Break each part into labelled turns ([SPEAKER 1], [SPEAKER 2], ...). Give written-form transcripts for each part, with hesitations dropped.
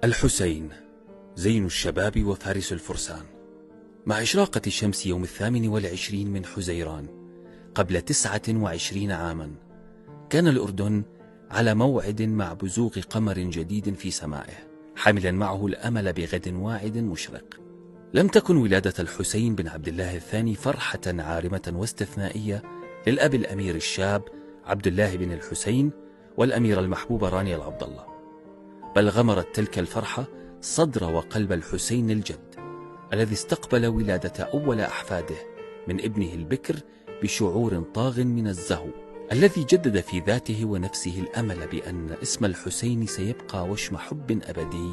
[SPEAKER 1] الحسين زين الشباب وفارس الفرسان. مع إشراقة الشمس يوم 28 من حزيران قبل 29 عاما، كان الأردن على موعد مع بزوغ قمر جديد في سمائه، حاملا معه الأمل بغد واعد مشرق. لم تكن ولادة الحسين بن عبد الله الثاني فرحة عارمة واستثنائية للأب الأمير الشاب عبد الله بن الحسين والأميرة المحبوبة رانيا العبد الله، بل غمرت تلك الفرحة صدر وقلب الحسين الجد، الذي استقبل ولادة أول أحفاده من ابنه البكر بشعور طاغ من الزهو، الذي جدد في ذاته ونفسه الأمل بأن اسم الحسين سيبقى وشم حب أبدي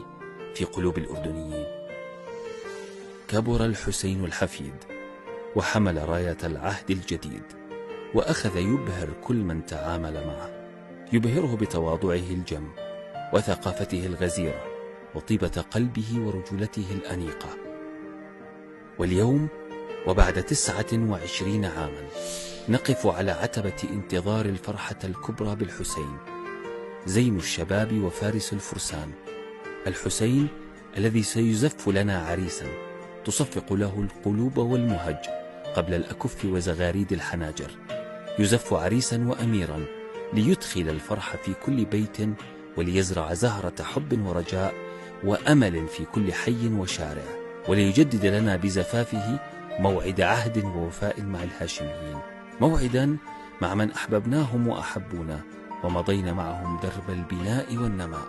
[SPEAKER 1] في قلوب الأردنيين. كبر الحسين الحفيد وحمل راية العهد الجديد، وأخذ يبهر كل من تعامل معه، يبهره بتواضعه الجم وثقافته الغزيرة وطيبة قلبه ورجولته الأنيقة. واليوم وبعد 29 عاما نقف على عتبة انتظار الفرحة الكبرى بالحسين، زين الشباب وفارس الفرسان، الحسين الذي سيزف لنا عريسا تصفق له القلوب والمهج قبل الأكف وزغاريد الحناجر، يزف عريسا وأميرا ليدخل الفرح في كل بيت وليزرع زهرة حب ورجاء وأمل في كل حي وشارع، وليجدد لنا بزفافه موعد عهد ووفاء مع الهاشميين، موعدا مع من أحببناهم وأحبونا ومضينا معهم درب البناء والنماء.